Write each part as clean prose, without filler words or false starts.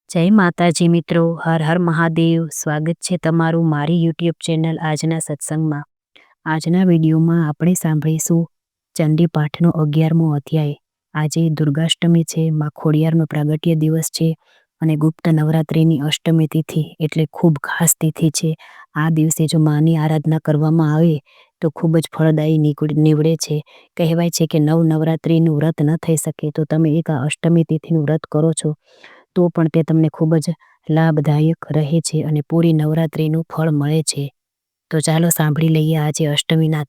જય માતાજી મિત્રો, હર હર મહાદેવ. સ્વાગત છે તમારું મારી યુટ્યુબ ચેનલ આજના સત્સંગમાં. આજના વિડીયોમાં આપણે સાંભળીશું ચંડી પાઠનો 11મો અધ્યાય. આજે દુર્ગાષ્ટમી છે, માં ખોડિયારનો પ્રાગટ્ય દિવસ છે અને ગુપ્ત નવરાત્રિની અષ્ટમી તિથિ એટલે ખૂબ ખાસ તિથિ છે. આ દિવસે જો માની આરાધના કરવામાં આવે તો ખૂબ જ ફળદાયી નીવડે છે. કહેવાય છે કે નવરાત્રિનું વ્રત ન થઈ શકે તો તમે એક આ અષ્ટમી તિથિનું વ્રત કરો છો તો પણ તે તમને ખૂબ જ લાભદાયક રહે છે અને પૂરી નવરાત્રિનું ફળ મળે છે. તો ચાલો સાંભળી લઈએ આજે અષ્ટમીના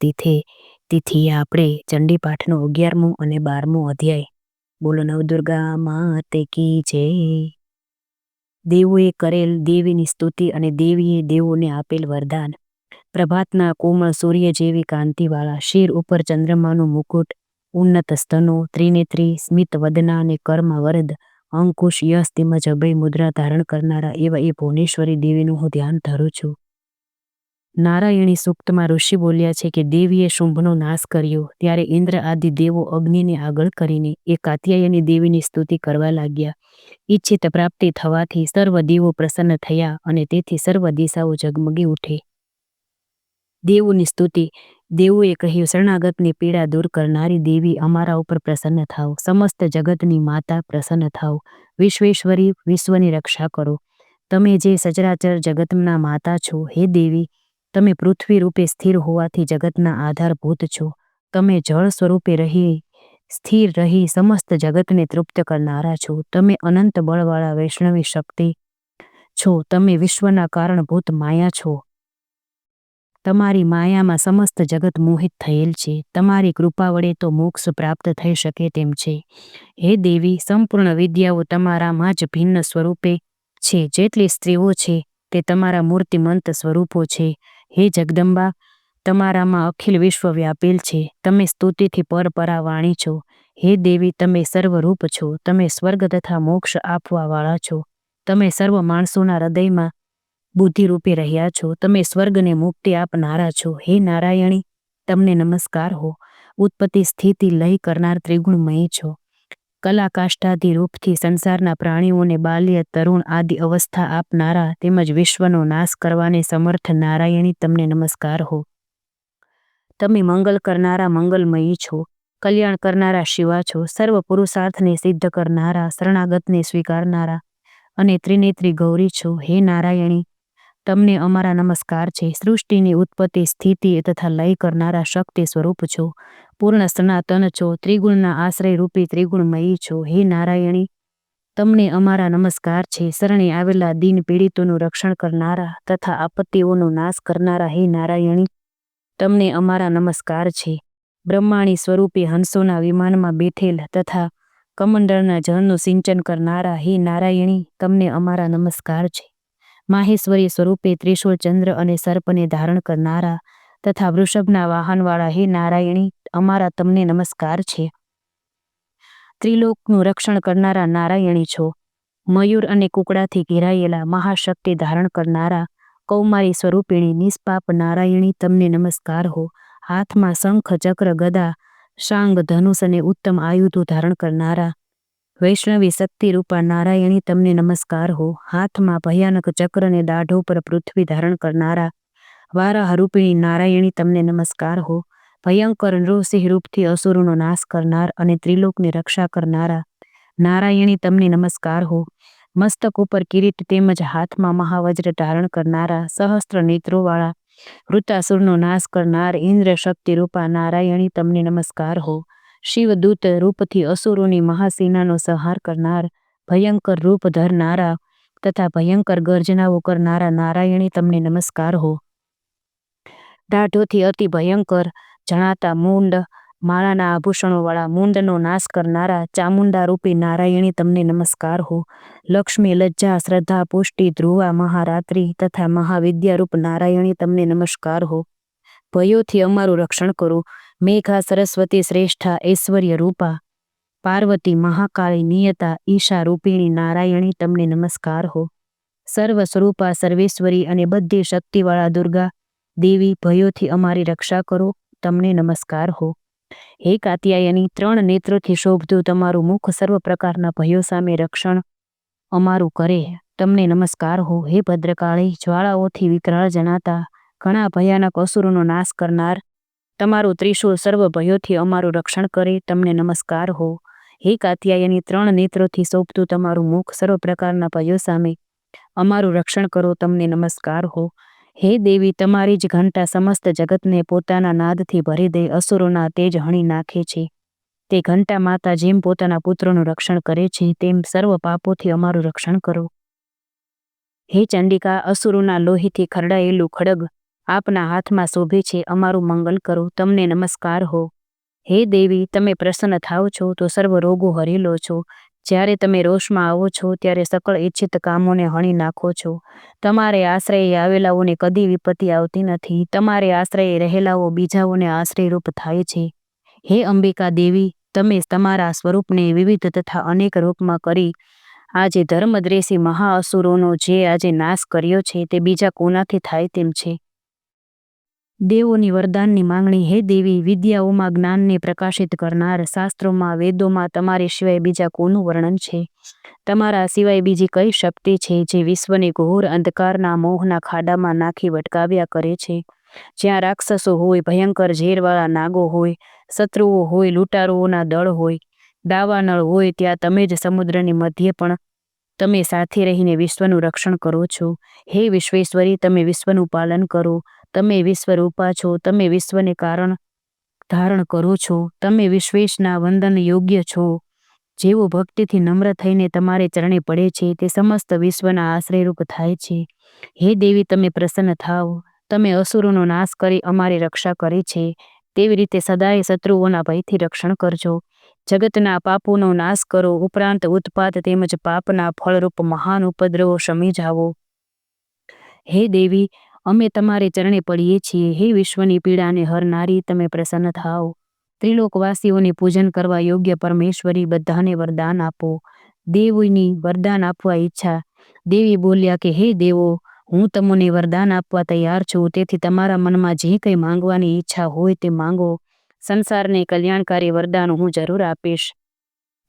તિથિએ આપણે ચંડી પાઠનો 11મો અને 12મો અધ્યાય. બોલો નવદુર્ગા માતે કી જય. દેવોએ કરેલ દેવીની સ્તુતિ અને દેવીએ દેવોને આપેલ વરદાન. પ્રભાતના કોમળ સૂર્ય જેવી કાંતિવાળા, શિર ઉપર ચંદ્રમાનું મુકુટ, ઉન્નત સ્તનો, ત્રિનેત્રી, સ્મિત વદના અને કર્મા વરદ, અંકુશ, યશ તેમજ અભય મુદ્રા ધારણ કરનારા એવા એ ભુવનેશ્વરી દેવીનું હું ધ્યાન ધરું છું. નારાયણી સૂક્તમાં ઋષિ બોલ્યા છે કે દેવીએ શુંભનો નાશ કર્યો ત્યારે ઇન્દ્ર આદિ દેવો અગ્નિને આગળ કરીને એ કાત્યાયની દેવીની સ્તુતિ કરવા લાગ્યા. ઈચ્છિત પ્રાપ્તિ થવાથી સર્વ દેવો પ્રસન્ન થયા અને તેથી સર્વ દિશાઓ ઝગમગી ઉઠી. દેવોની સ્તુતિ. દેવોએ કહ્યું, શરણાગતની પીડા દૂર કરનારી દેવી અમારા ઉપર પ્રસન્ન થાવ. સમસ્ત જગતની માતા પ્રસન્ન થાવ. વિશ્વેશ્વરી, વિશ્વની રક્ષા કરો. તમે જે સચરાચર જગતના માતા છો, હે દેવી, તમે પૃથ્વી રૂપે સ્થિર હોવાથી જગતના આધારભૂત છો. તમે જળ સ્વરૂપે સ્થિર રહી સમસ્ત જગતને તૃપ્ત કરનારા છો. તમે અનંત બળવાળા વૈષ્ણવી શક્તિ છો. તમે વિશ્વના કારણભૂત માયા છો. તમારી માયામાં સમસ્ત જગત મોહિત થયેલ છે. તમારી કૃપા વડે તો મોક્ષ પ્રાપ્ત થઈ શકે તેમ છે. હે દેવી, સંપૂર્ણ વિદ્યાઓ તમારામાં જ ભિન્ન સ્વરૂપે છે. જેટલી સ્ત્રીઓ છે તે તમારા મૂર્તિમંત સ્વરૂપો છે. હે જગદંબા, તમારામાં અખિલ વિશ્વ વ્યાપેલ છે. તમે સ્તુતિથી પરપરા વાણી છો. હે દેવી, તમે સર્વરૂપ છો. તમે સ્વર્ગ તથા મોક્ષ આપવા વાળા છો. તમે સર્વ માણસોના હૃદયમાં બુદ્ધિ રૂપે રહ્યા છો. તમે સ્વર્ગને મુક્તિ આપનારા છો. હે નારાયણી, તમને નમસ્કાર હો. ઉત્પત્તિ સ્થિતિ લય કરનાર ત્રિગુણમયી છો. કલા કાષ્ઠાદિ રૂપથી સંસારના પ્રાણીઓને બાલ્ય, તરુણ આદિ અવસ્થા આપનારા તેમજ વિશ્વનો નાશ કરવાને સમર્થ નારાયણી, તમને નમસ્કાર હો. તમે મંગલ કરનારા મંગલમયી છો. કલ્યાણ કરનારા શિવા છો. સર્વ પુરુષાર્થને સિદ્ધ કરનારા, શરણાગતને સ્વીકારનારા અને ત્રિનેત્રી ગૌરી છો. હે નારાયણી, તમને અમારા નમસ્કાર છે. સૃષ્ટિની ઉત્પત્તિ, સ્થિતિ તથા લય કરનારા શક્તિ સ્વરૂપ છો. પૂર્ણ સનાતન છો. ત્રિગુણના આશ્રય રૂપી ત્રિગુણમયી છો. હે નારાયણી, તમને અમારા નમસ્કાર છે. શરણે આવેલા દીન પીડિતોનું રક્ષણ કરનારા તથા આપત્તિઓનો નાશ કરનારા હે નારાયણી, તમને અમારા નમસ્કાર છે. બ્રહ્માણી સ્વરૂપે હંસોના વિમાનમાં બેઠેલ તથા કમંડળના જળનું સિંચન કરનારા હે નારાયણી, તમને અમારા નમસ્કાર છે. માહેશ્વરી સ્વરૂપે ત્રિશૂળ, ચંદ્ર અને સર્પને ધારણ કરનારા તથા વૃષભના વાહનવાળા હે નારાયણી, અમારા તમને નમસ્કાર છે. ત્રિલોકનું રક્ષણ કરનારા નારાયણી છો. મયુર અને કુકડાથી ઘેરાયેલા મહાશક્તિ ધારણ કરનારા કૌમારી સ્વરૂપિણી નિષ્પાપ નારાયણી, તમને નમસ્કાર હો. હાથમાં શંખ, ચક્ર, ગદા, શાંગ, ધનુષ અને ઉત્તમ આયુધો ધારણ કરનારા વૈષ્ણવી શક્તિ રૂપા નારાયણી, તમને નમસ્કાર હો. હાથમાં ભયાનક ચક્રને દાઢો પર પૃથ્વી ધારણ કરનારા વારાહ રૂપિણી નારાયણી, તમને નમસ્કાર હો. ભયંકર નૃસિંહ રૂપથી અસુરોનો નાશ કરનાર અને ત્રિલોકની રક્ષા કરનારા નારાયણી, તમને નમસ્કાર હો. મસ્તક ઉપર કિરીટ તેમજ હાથમાં મહાવજ્ર ધારણ કરનારા સહસ્ત્ર નેત્રોવાળા વૃતાસુરનો નાશ કરનાર ઇન્દ્ર શક્તિ રૂપા નારાયણી, તમને નમસ્કાર હો. શિવદૂત રૂપથી અસુરોની મહાસેનાનો સંહાર કરનાર ભયંકર રૂપ ધરનારા તથા ભયંકર ગર્જનાઓ કરનારા નારાયણી, તમને નમસ્કાર હો. દાઢોથી અતિ ભયંકર જણાતા મૂંડ, માળાના આભૂષણોવાળા મૂંડનો નાશ કરનારા ચામુંડા રૂપી નારાયણી, તમને નમસ્કાર હો. લક્ષ્મી, લજ્જા, શ્રદ્ધા, પુષ્ટિ, ધ્રુવા, મહારાત્રિ તથા મહાવિદ્યારૂપ નારાયણી, તમને નમસ્કાર હો. ભયોથી અમારું રક્ષણ કરો. મેઘા, સરસ્વતી, શ્રેષ્ઠા, ઐશ્વર્ય રૂપા પાર્વતી, મહાકાળી, નિયતા, ઈશા રૂપિણી નારાયણી, તમને નમસ્કાર હો. સર્વ સ્વરૂપા, સર્વેશ્વરી અને બધી શક્તિવાળા દુર્ગા દેવી, ભયોથી અમારી રક્ષા કરો. તમને નમસ્કાર હો. હે કાત્યાયની, 3 નેત્રોથી શોભતું તમારું મુખ સર્વ પ્રકારના ભયો સામે રક્ષણ અમારું કરે. તમને નમસ્કાર હો. હે ભદ્રકાળી, જ્વાળાઓથી વિકરાળ જણાતા ઘણા ભયાનક અસુરોનો નાશ કરનાર, તમારું ત્રિશૂળ સર્વ ભયોથી અમારું રક્ષણ કરે. તમને નમસ્કાર હો. હે કાત્યાયની, 3 નેત્રોથી શોભતું તમારું મુખ સર્વ પ્રકારના ભયો સામે અમારું રક્ષણ કરો. તમને નમસ્કાર હો. હે દેવી, તમારી જ ઘંટા સમસ્ત જગતને પોતાના નાદથી ભરી દે અસુરોના તેજ હણી નાખે છે. તે ઘંટા માતા જેમ પોતાના પુત્રોનું રક્ષણ કરે છે, તેમ સર્વ પાપોથી અમારું રક્ષણ કરો. હે ચંડિકા, અસુરોના લોહીથી ખરડાયેલું ખડગ આપના હાથમાં શોભે છે. અમારું મંગલ કરો. તમને નમસ્કાર હો. હે દેવી, તમે પ્રસન્ન થાઓ છો તો સર્વ રોગો હરી લો છો. જ્યારે તમે રોષમાં આવો છો ત્યારે સકળ ઈચ્છિત કામોને હણી નાખો છો. તમારે આશ્રયે આવેલાઓને કદી વિપત્તિ આવતી નથી. તમારે આશ્રયે રહેલાઓ બીજાઓને આશ્રયરૂપ થાય છે. હે અંબિકા દેવી, તમે તમારા સ્વરૂપને વિવિધ તથા અનેક રૂપમાં કરી આજે ધર્મદ્વેષી મહાઅસુરોનો જે આજે નાશ કર્યો છે, તે બીજા કોનાથી થાય તેમ છે. દેવોની વરદાનની માંગણી. હે દેવી, વિદ્યાઓમાં જ્ઞાનને પ્રકાશિત કરનાર, શાસ્ત્રોમાં વેદોમાં તમારી સિવાય બીજા કોનું વર્ણન છે? તમારા સિવાય બીજી કઈ શક્તિ છે જે વિશ્વને ઘોર અંધકારના મોહના ખાડામાં નાખી વટકાવ્યા કરે છે? જ્યાં રાક્ષસો હોય, ભયંકર ઝેરવાળા નાગો હોય, શત્રુઓ હોય, લૂંટારુઓના દળ હોય, દાવાનળ હોય, ત્યાં તમે જ સમુદ્રની મધ્યે પણ તમે સાથે રહીને વિશ્વનું રક્ષણ કરો છો. હે વિશ્વેશ્વરી, તમે વિશ્વનું પાલન કરો. તમે વિશ્વરૂપા છો. તમે વિશ્વને કારણ ધારણ કરો છો. તમે વિશ્વેશના વંદન યોગ્ય છો. જેઓ ભક્તિથી નમ્ર થઈને તમારે ચરણે પડે છે, તે સમસ્ત વિશ્વના આશ્રયરૂપ થાય છે. હે દેવી, તમે પ્રસન્ન થાઓ. તમે અસુરોનો નાશ કરી અમારી રક્ષા કરી છે, તેવી રીતે સદાય શત્રુઓના ભયથી રક્ષણ કરજો. જગતના પાપોનો નાશ કરો, ઉપરાંત ઉત્પાત તેમજ પાપના ફળરૂપ મહાન ઉપદ્રવો શમી જાઓ. હે દેવી, અમે તમારે ચરણે પડીએ છીએ. હે વિશ્વની પીડાને હરનારી, તમે પ્રસન્ન થાઓ. ત્રિલોકવાસીઓને પૂજન કરવા યોગ્ય પરમેશ્વરી, બધાને વરદાન આપો. દેવીની વરદાન આપવા ઈચ્છા. દેવી બોલ્યા કે હે દેવો, હું તમને વરદાન આપવા તૈયાર છું. તેથી તમારા મનમાં જે કંઈ માંગવાની ઈચ્છા હોય તે માંગો. સંસારને કલ્યાણકારી વરદાન હું જરૂર આપીશ.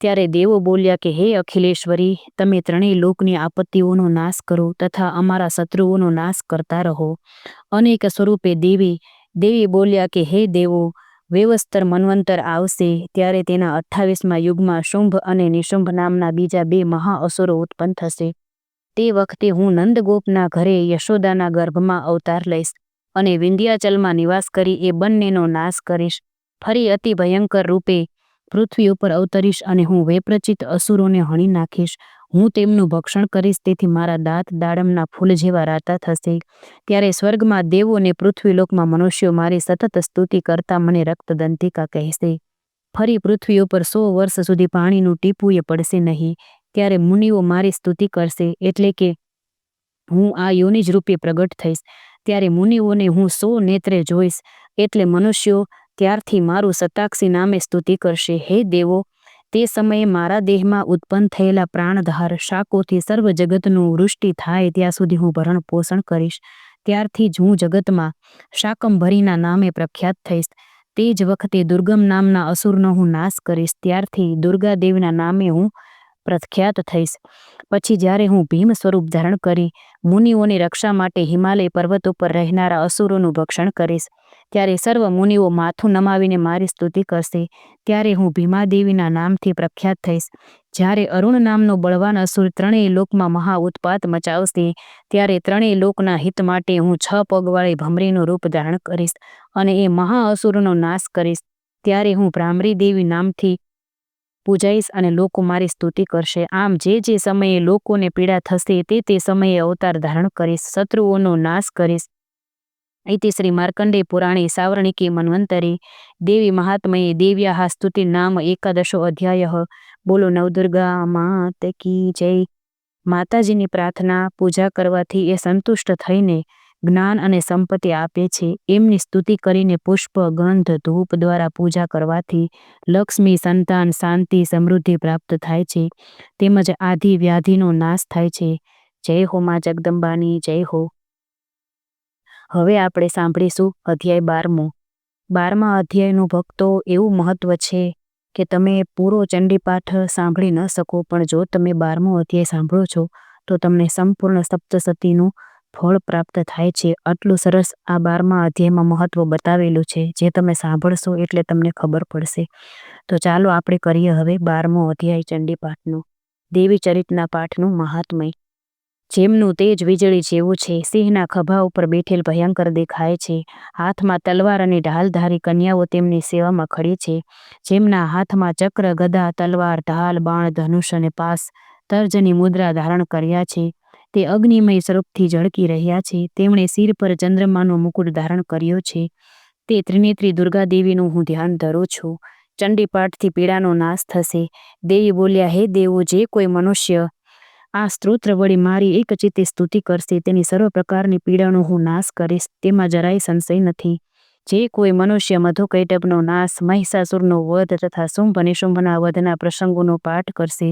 ત્યારે દેવો બોલ્યા કે હે અખિલેશ્વરી, તમે ત્રણેય લોકની આપત્તિઓનો નાશ કરો તથા અમારા શત્રુઓનો નાશ કરતા રહો. અનેક સ્વરૂપે દેવી બોલ્યા કે હે દેવો, વેવસ્તર મન્વંતર આવશે ત્યારે તેના 28મા યુગમાં શુંભ અને નિશુંભ નામના બીજા 2 મહાઅસુરો ઉત્પન્ન થશે. તે વખતે હું નંદગોપના ઘરે યશોદાના ગર્ભમાં અવતાર લઈશ અને વિંધ્યાચલમાં નિવાસ કરી એ બંનેનો નાશ કરીશ. ફરી અતિ ભયંકર રૂપે પૃથ્વી ઉપર અવતરીશ અને હું વેપ્રચિત અસુરોને હણી નાખીશ. હું તેમનું ભક્ષણ કરીશ, તેથી મારા દાંત દાડમના ફૂલ જેવા રાતા થશે. ત્યારે સ્વર્ગમાં દેવો ને પૃથ્વીલોકમાં મનુષ્યો મારી સતત સ્તુતિ કરતા મને રક્તદંતિકા કહેશે. ફરી પૃથ્વી ઉપર 100 વર્ષ સુધી પાણીનું ટીપું એ પડશે નહીં. ત્યારે મુનિઓ મારી સ્તુતિ કરશે, એટલે કે હું આ યોનિજ રૂપે પ્રગટ થઈશ. ત્યારે મુનિઓને હું 100 નેત્રે જોઈશ, એટલે મનુષ્યો ત્યારથી મારું સતાક્ષી નામે સ્તુતિ કરશે. હે દેવો, તે સમયે મારા દેહમાં ઉત્પન્ન થયેલા પ્રાણધાર શાકોથી સર્વ જગતનું વૃષ્ટિ થાય ત્યાં સુધી હું ભરણ પોષણ કરીશ. ત્યારથી જ હું જગતમાં શાકંભરીના નામે પ્રખ્યાત થઈશ. તે જ વખતે દુર્ગમ નામના અસુરનો હું નાશ કરીશ. ત્યારથી દુર્ગાદેવીના નામે હું પ્રખ્યાત થઈશ. પછી જ્યારે હું ભીમ સ્વરૂપ ધારણ કરી મુનિઓની રક્ષા માટે હિમાલય પર્વત ઉપર રહેનારા અસુરોનું ભક્ષણ કરીશ, ત્યારે સર્વ મુનિઓ માથું નમાવીને મારી સ્તુતિ કરશે. ત્યારે હું ભીમાદેવીના નામથી પ્રખ્યાત થઈશ. જ્યારે અરુણ નામનો બળવાન અસુર 3 લોકમાં મહા ઉત્પાત મચાવશે, ત્યારે 3 લોકના હિત માટે હું 6 પગવાળી ભમરીનું રૂપ ધારણ કરીશ અને એ મહાઅસુરનો નાશ કરીશ. ત્યારે હું ભ્રામરી દેવી નામથી પૂજાઈશ અને લોકો મારી સ્તુતિ કરશે. આમ જે સમયે લોકોને પીડા થશે તે સમયે અવતાર ધારણ કરીશ, શત્રુઓનો નાશ કરીશ. इति श्री मार्कंडेय पुराणे सावर्णिके मन्वंतरे देवी महात्म्ये देव्याः स्तुति नाम 11 अध्यायः। बोलो नवदुर्गा मात की जय। माताजीनी प्रार्थना पूजा करवाथी ए संतुष्ट थईने ज्ञान अने संपत्ति आपे छे। एमनी स्तुति करीने पुष्प गंध धूप द्वारा पूजा करवाथी लक्ष्मी संतान शांति समृद्धि प्राप्त थाय छे, तेमज आदि व्याधिनो नाश थाय छे। जय हो मां जगदंबानी जय हो। हवे आपणे सांभळीशुं अध्याय 12मो। 12मा अध्यायनुं भक्तो एवुं महत्व छे કે તમે પૂરો ચંડીપાઠ સાંભળી ન શકો, પણ જો તમે 12મો અધ્યાય સાંભળો છો તો તમને સંપૂર્ણ સપ્તસતીનું ફળ પ્રાપ્ત થાય છે. આટલું સરસ આ 12મા અધ્યાયમાં મહત્વ બતાવેલું છે, જે તમે સાંભળશો એટલે તમને ખબર પડશે. તો ચાલો આપણે કરીએ હવે 12મો અધ્યાય ચંડીપાઠનું. દેવી ચરિતના પાઠનું મહાત્મય. જેમનું તેજ વીજળી જેવું છે, સિંહના ખભા ઉપર બેઠેલ ભયંકર દેખાય છે. હાથમાં તલવાર અને ઢાલધારી કન્યાઓ તેમની સેવામાં ખડી છે. જેમના હાથમાં ચક્ર, ગદા, તલવાર, ઢાલ, બાણ, ધનુષ અને પાસ, તર્જની મુદ્રા ધારણ કર્યા છે. તે અગ્નિમય સ્વરૂપથી ઝળકી રહ્યા છે. તેમણે શિર પર ચંદ્રમાનો મુકુટ ધારણ કર્યો છે. તે ત્રિનેત્રી દુર્ગા દેવીનું હું ધ્યાન ધરું છું. ચંડીપાઠથી પીડાનો નાશ થશે. દેવી બોલ્યા, હે દેવો, જે કોઈ મનુષ્ય આ સ્તોત્ર વળી મારી એક ચિત્તે સ્તુતિ કરશે, તેની સર્વ પ્રકારની પીડાનો હું નાશ કરીશ, તેમાં જરાય સંશય નથી. જે કોઈ મનુષ્ય મધુકૈટભનો નાશ, મહિષાસુરનો વધ તથા શુંભ નિશુંભના વધના પ્રસંગોનો પાઠ કરશે,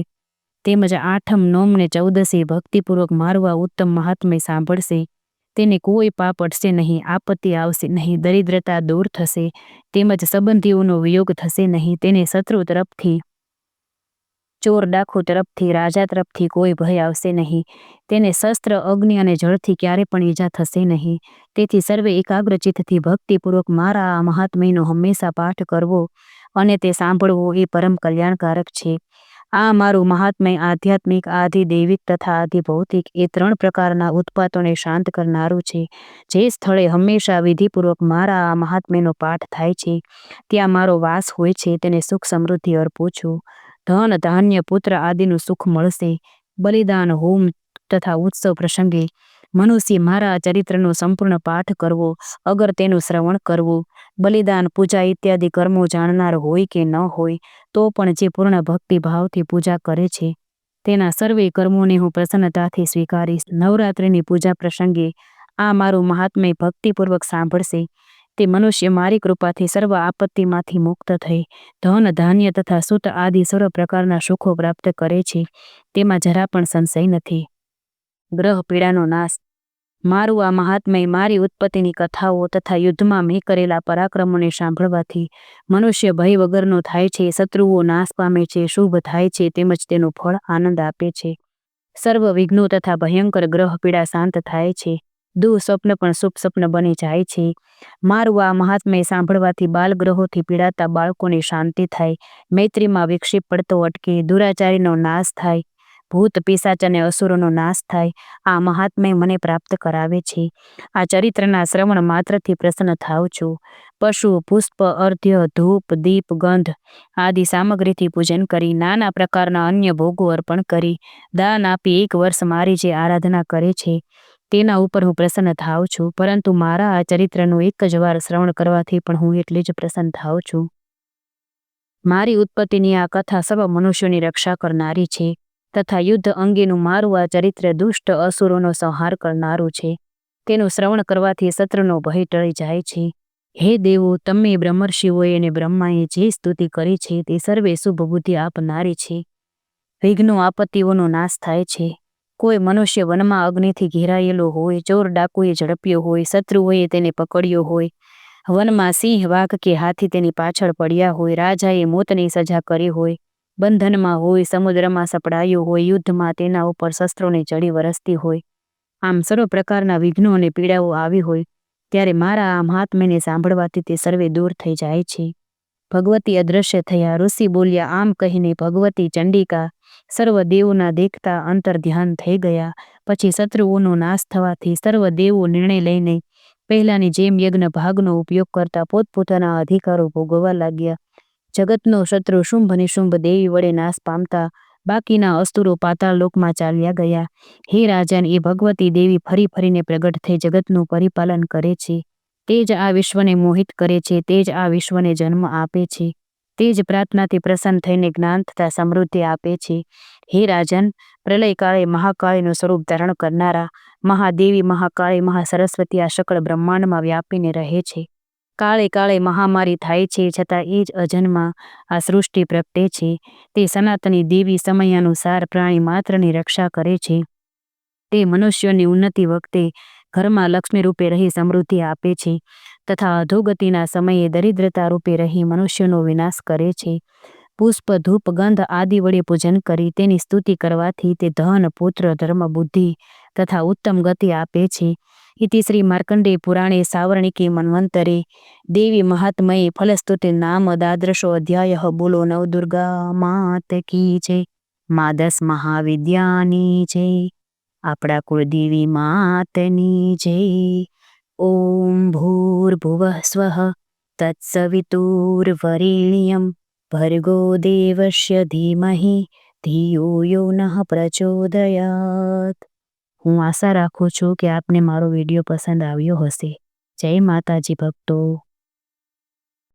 તેમજ 8મ, 9મ ને 14સે ભક્તિપૂર્વક મારું આ ઉત્તમ મહાત્મ્ય સાંભળશે, તેને કોઈ પાપ અડશે નહીં, આપત્તિ આવશે નહીં, દરિદ્રતા દૂર થશે, તેમજ સંબંધીઓનો વિયોગ થશે નહીં. તેને શત્રુ તરફથી, ચોર ડાકુ તરફથી, રાજા તરફથી કોઈ ભય આવશે નહીં. તેને શસ્ત્ર, અગ્નિ અને જળથી ક્યારે પણ ઈજા થશે નહીં. તેથી સર્વે એકાગ્રચિત્તથી ભક્તિપૂર્વક મારા આ મહાત્મ્યનો હંમેશા પાઠ કરવો અને તે સાંભળવો એ પરમ કલ્યાણકારક છે. આ મારું મહાત્મ્ય આધ્યાત્મિક, આધિ દૈવિક તથા આધિ ભૌતિક એ 3 પ્રકારના ઉત્પાતોને શાંત કરનારું છે. જે સ્થળે હંમેશા વિધિપૂર્વક મારા આ મહાત્મ્યનો પાઠ થાય છે, ત્યાં મારો વાસ હોય છે. તેને સુખ સમૃદ્ધિ અર્પું છું. ધન, ધાન્ય, પુત્ર આદિનું સુખ મળશે. બલિદાન, હોમ તથા ઉત્સવ પ્રસંગે મનુષ્ય મારા ચરિત્રનો સંપૂર્ણ પાઠ કરવો, અગર તેનું શ્રવણ કરવું. બલિદાન, પૂજા ઇત્યાદિ કર્મો જાણનાર હોય કે ન હોય, તો પણ જે પૂર્ણ ભક્તિ ભાવથી પૂજા કરે છે, તેના સર્વે કર્મોને હું પ્રસન્નતાથી સ્વીકારીશ. નવરાત્રિની પૂજા પ્રસંગે આ મારું મહાત્મ્ય ભક્તિપૂર્વક સાંભળશે, તે મનુષ્ય મારી કૃપાથી સર્વ આપત્તિમાંથી મુક્ત થઈ ધન, ધાન્ય તથા સુત આદિ સર્વ પ્રકારના સુખો પ્રાપ્ત કરે છે, તેમાં જરા પણ સંશય નથી. ગ્રહ પીડાનો નાશ. મારું આ મહાત્મ્ય, મારી ઉત્પત્તિની કથાઓ તથા યુદ્ધમાં મેં કરેલા પરાક્રમોને સાંભળવાથી મનુષ્ય ભય વગરનો થાય છે, શત્રુઓ નાશ પામે છે, શુભ થાય છે, તેમજ તેનું ફળ આનંદ આપે છે. સર્વ વિઘ્નો તથા ભયંકર ગ્રહ પીડા શાંત થાય છે. દુઃસ્વપ્ન પણ શુભ સ્વપ્ન બની જાય છે. મારું આ મહાત્મ્ય સાંભળવાથી બાલગ્રહોથી પીડાતા બાળકોને શાંતિ થાય, મૈત્રીમાં વિક્ષેપ પડતો અટકે, દુરાચારીનો નાશ થાય, ભૂત, પિશાચ અને અસુરોનો નાશ થાય. આ મહાત્મ્ય મને પ્રાપ્ત કરાવે છે. આ ચરિત્રના શ્રવણ માત્રથી પ્રસન્ન થાઉં છું. પશુ, પુષ્પ, અર્ધ્ય, ધૂપ, દીપ, ગંધ આદિ સામગ્રીથી પૂજન કરી, નાના પ્રકારના અન્ય ભોગો અર્પણ કરી, દાન આપી 1 વર્ષ મારી જે આરાધના કરે છે, તેના ઉપર હું પ્રસન્ન થાઉં છું. પરંતુ મારા આ ચરિત્રનું એક જ વાર શ્રવણ કરવાથી પણ હું એટલી જ પ્રસન્ન થાઉં છું. મારી ઉત્પત્તિની આ કથા સર્વ મનુષ્યોની રક્ષા કરનારી છે તથા યુદ્ધ અંગેનું મારું આ ચરિત્ર દુષ્ટ અસુરોનો સંહાર કરનારું છે. તેનું શ્રવણ કરવાથી શત્રુનો ભય ટળી જાય છે. હે દેવો, તમે બ્રહ્મર્ષિઓએ અને બ્રહ્માએ જે સ્તુતિ કરી છે, તે સર્વે શુભ બુદ્ધિ આપનારી છે. વિઘ્નો, આપત્તિઓનો નાશ થાય છે. કોઈ મનુષ્ય વનમાં અગ્નિથી ઘેરાયેલો હોય, ચોર ડાકુએ ઝડપ્યો હોય, શત્રુઓએ તેને પકડ્યો હોય, વનમાં સિંહ, વાઘ કે હાથી તેની પાછળ પડ્યા હોય, રાજાએ મોતની સજા કરી હોય, બંધનમાં હોય, સમુદ્રમાં સપડાયો હોય, યુદ્ધમાં તેના ઉપર શસ્ત્રોની જડી વરસતી હોય, આમ સર્વ પ્રકારના વિઘ્નો અને પીડાઓ આવી હોય, ત્યારે મારા આ મહાત્મ્યને સાંભળવાથી તે સર્વે દૂર થઈ જાય છે. ભગવતી અદ્રશ્ય થયા. ઋષિ બોલ્યા. આમ કહીને ભગવતી ચંડિકા સર્વ દેવોના દેખતા અંતર ધ્યાન થઈ ગયા. પછી શત્રુઓનો નાશ થવાથી સર્વ દેવો નિર્ણય લઈને પહેલાની જેમ યજ્ઞ ભાગનો ઉપયોગ કરતા પોતપોતાના અધિકારો ભોગવવા લાગ્યા. જગતનો શત્રુ શુંભ નિશુંભ દેવી વડે નાશ પામતા બાકીના અસુરો પાતાળ લોકમાં ચાલ્યા ગયા. હે રાજન, એ ભગવતી દેવી ફરી ફરીને પ્રગટ થઈ જગતનું પરિપાલન કરે છે. તે જ આ વિશ્વને મોહિત કરે છે, તે જ આ વિશ્વને જન્મ આપે છે, તે જ પ્રાર્થનાથી પ્રસન્ન થઈને જ્ઞાન તથા સમૃદ્ધિ આપે છે. હે રાજન, પ્રલયકાળે મહાકાળીનું સ્વરૂપ ધારણ કરનારા મહાદેવી, મહાકાળી, મહાસરસ્વતી આ સકળ બ્રહ્માંડમાં વ્યાપીને રહે છે. કાળે કાળે મહામારી થાય છે, છતાં એ જ અજન્મા આ સૃષ્ટિ પ્રગટે છે. તે સનાતની દેવી સમયાનુસાર પ્રાણી માત્રની રક્ષા કરે છે. તે મનુષ્યોની ઉન્નતિ વખતે ઘરમાં લક્ષ્મી રૂપે રહી સમૃદ્ધિ આપે છે તથા અધોગતિના સમયે દરિદ્રતા રૂપે રહી મનુષ્યનો વિનાશ કરે છે. પુષ્પ ધૂપ ગંધ આદિ વડે પૂજન કરી તેની સ્તુતિ કરવાથી તે ધન પુત્ર ધર્મ બુદ્ધિ તથા ઉત્તમ ગતિ આપે છે. ઇતિ શ્રી માર્કંડેય પુરાણે સાવર્ણિકે મન્વંતરે દેવી મહાત્મયે ફલસ્તુતિ નામ દાદૃશો અધ્યાય. બોલો નવદુર્ગા માત કી જય. મા 10 મહાવિદ્યાની જય. આપણા કુળદેવી માતની જય. ઓમ ભૂર્ભુવઃ સ્વઃ તત્સવિતુર્વરેણ્યં ભર્ગો દેવસ્ય ધીમહિ ધિયો યો નઃ પ્રચોદયાત. હું આશા રાખું છું કે આપને મારો વિડીયો પસંદ આવ્યો હશે. જય માતાજી ભક્તો.